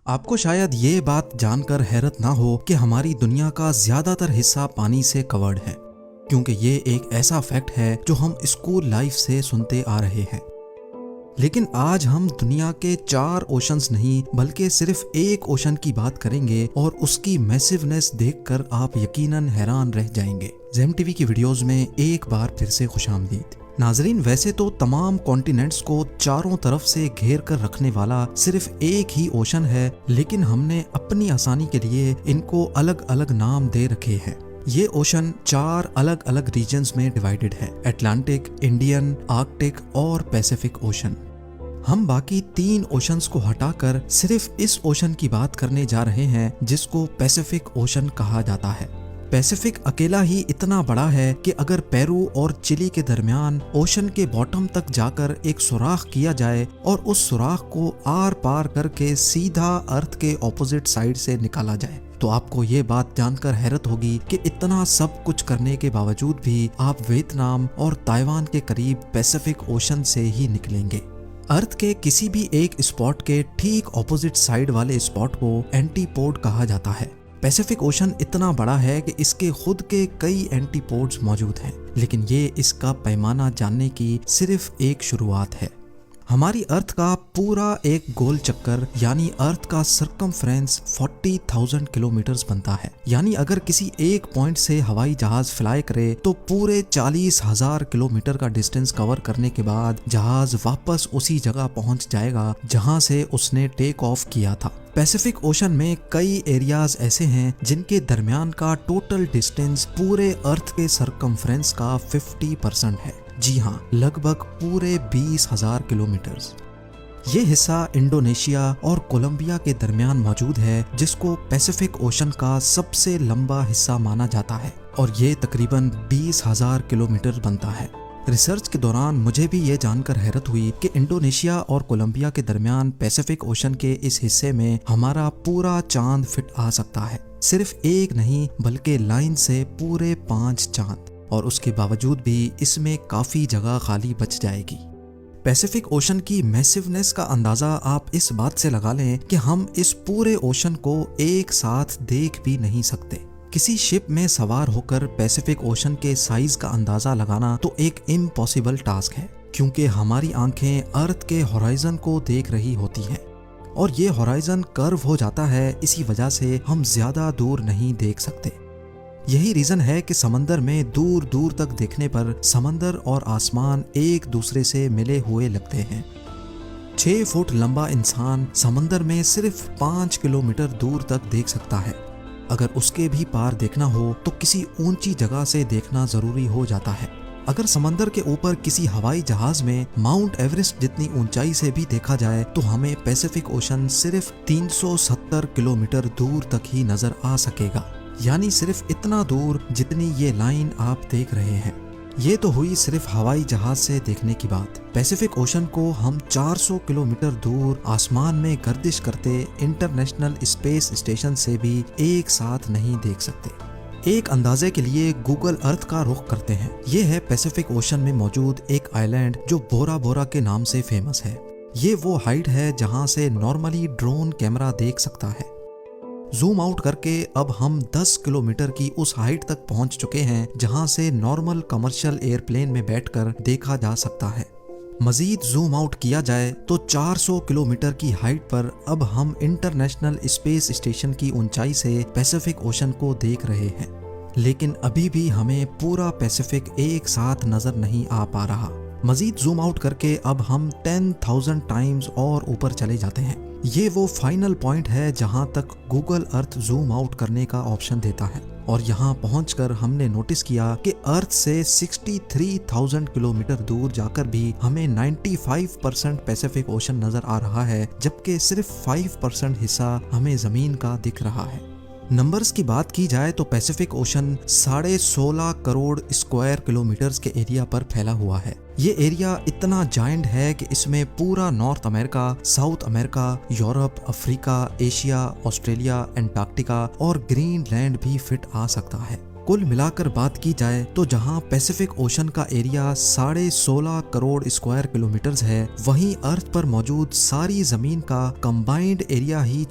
आपको शायद ये बात जानकर हैरत ना हो कि हमारी दुनिया का ज्यादातर हिस्सा पानी से कवर्ड है, क्योंकि ये एक ऐसा फैक्ट है जो हम स्कूल लाइफ से सुनते आ रहे हैं। लेकिन आज हम दुनिया के 4 ओशंस नहीं बल्कि सिर्फ एक ओशन की बात करेंगे और उसकी मैसिवनेस देखकर आप यकीनन हैरान रह जाएंगे। जेम टीवी की वीडियोस में एक बार फिर से खुशामदीद। नाजरीन, वैसे तो तमाम कॉन्टिनेंट्स को चारों तरफ से घेर कर रखने वाला सिर्फ एक ही ओशन है, लेकिन हमने अपनी आसानी के लिए इनको अलग अलग नाम दे रखे हैं। ये ओशन 4 अलग अलग रीजन्स में डिवाइडेड है: अटलांटिक, इंडियन, आर्कटिक और पैसिफिक ओशन। हम बाकी 3 ओशंस को हटाकर सिर्फ इस ओशन की बात करने जा रहे हैं जिसको पैसिफिक ओशन कहा जाता है। पैसिफिक अकेला ही इतना बड़ा है कि अगर पेरू और चिली के दरमियान ओशन के बॉटम तक जाकर एक सुराख किया जाए और उस सुराख को आर पार करके सीधा अर्थ के ऑपोजिट साइड से निकाला जाए, तो आपको ये बात जानकर हैरत होगी कि इतना सब कुछ करने के बावजूद भी आप वियतनाम और ताइवान के करीब पैसिफिक ओशन से ही निकलेंगे। अर्थ के किसी भी एक स्पॉट के ठीक ऑपोजिट साइड वाले स्पॉट को एंटीपोड कहा जाता है। पैसिफिक ओशन इतना बड़ा है कि इसके खुद के कई एंटीपोड्स मौजूद हैं, लेकिन ये इसका पैमाना जानने की सिर्फ एक शुरुआत है। हमारी अर्थ का पूरा एक गोल चक्कर यानी अर्थ का सर्कमफ्रेंस 40,000 किलोमीटर्स बनता है। यानी अगर किसी एक पॉइंट से हवाई जहाज फ्लाई करे तो पूरे 40,000 किलोमीटर का डिस्टेंस कवर करने के बाद जहाज वापस उसी जगह पहुंच जाएगा जहां से उसने टेक ऑफ किया था। पैसिफिक ओशन में कई एरियाज ऐसे हैं जिनके दरमियान का टोटल डिस्टेंस पूरे अर्थ के सर्कमफ्रेंस का 50% है। जी हाँ, लगभग पूरे 20,000 किलोमीटर्स। ये हिस्सा इंडोनेशिया और कोलंबिया के दरमियान मौजूद है, जिसको पैसिफिक ओशन का सबसे लंबा हिस्सा माना जाता है और ये तकरीबन 20,000 किलोमीटर बनता है। रिसर्च के दौरान मुझे भी ये जानकर हैरत हुई कि इंडोनेशिया और कोलंबिया के दरमियान पैसिफिक ओशन के इस हिस्से में हमारा पूरा चांद फिट आ सकता है। सिर्फ एक नहीं बल्कि लाइन से पूरे 5 चांद, और उसके बावजूद भी इसमें काफी जगह खाली बच जाएगी। पैसिफिक ओशन की मैसिवनेस का अंदाजा आप इस बात से लगा लें कि हम इस पूरे ओशन को एक साथ देख भी नहीं सकते। किसी शिप में सवार होकर पैसिफिक ओशन के साइज का अंदाजा लगाना तो एक इम्पॉसिबल टास्क है, क्योंकि हमारी आंखें अर्थ के होराइजन को देख रही होती हैं और ये होराइजन कर्व हो जाता है। इसी वजह से हम ज्यादा दूर नहीं देख सकते। यही रीजन है कि समंदर में दूर दूर तक देखने पर समंदर और आसमान एक दूसरे से मिले हुए लगते हैं। 6 फुट लंबा इंसान समंदर में सिर्फ 5 किलोमीटर दूर तक देख सकता है। अगर उसके भी पार देखना हो तो किसी ऊंची जगह से देखना जरूरी हो जाता है। अगर समंदर के ऊपर किसी हवाई जहाज में माउंट एवरेस्ट जितनी ऊंचाई से भी देखा जाए तो हमें पैसिफिक ओशन सिर्फ 370 किलोमीटर दूर तक ही नजर आ सकेगा। यानी सिर्फ इतना दूर जितनी ये लाइन आप देख रहे हैं। ये तो हुई सिर्फ हवाई जहाज से देखने की बात। पैसिफिक ओशन को हम 400 किलोमीटर दूर आसमान में गर्दिश करते इंटरनेशनल स्पेस स्टेशन से भी एक साथ नहीं देख सकते। एक अंदाजे के लिए गूगल अर्थ का रुख करते हैं। ये है पैसिफिक ओशन में मौजूद एक आइलैंड जो बोरा बोरा के नाम से फेमस है। ये वो हाइट है जहां से नॉर्मली ड्रोन कैमरा देख सकता है। जूम आउट करके अब हम 10 किलोमीटर की उस हाइट तक पहुंच चुके हैं जहां से नॉर्मल कमर्शियल एयरप्लेन में बैठकर देखा जा सकता है। मजीद जूम आउट किया जाए तो 400 किलोमीटर की हाइट पर अब हम इंटरनेशनल स्पेस स्टेशन की ऊंचाई से पैसिफिक ओशन को देख रहे हैं। लेकिन अभी भी हमें पूरा पैसिफिक एक साथ नजर नहीं आ पा रहा। मजीद जूम आउट करके अब हम 10,000 टाइम्स और ऊपर चले जाते हैं। ये वो फाइनल पॉइंट है जहां तक गूगल अर्थ जूम आउट करने का ऑप्शन देता है, और यहां पहुंचकर हमने नोटिस किया कि अर्थ से 63,000 किलोमीटर दूर जाकर भी हमें 95% पैसिफिक ओशन नजर आ रहा है, जबकि सिर्फ 5% हिस्सा हमें जमीन का दिख रहा है। नंबर्स की बात की जाए तो Pacific ocean 16.5 crore square kilometres के एरिया पर फैला हुआ है। ये एरिया इतना जायंट है कि इसमें पूरा north America, south America, Europe, Africa, Asia, Australia, Antarctica और ग्रीनलैंड भी फिट आ सकता है। कुल मिलाकर बात की जाए तो जहां पैसिफिक ओशन का एरिया 16.5 करोड़ स्क्वायर किलोमीटर्स है, वहीं अर्थ पर मौजूद सारी जमीन का कंबाइंड एरिया ही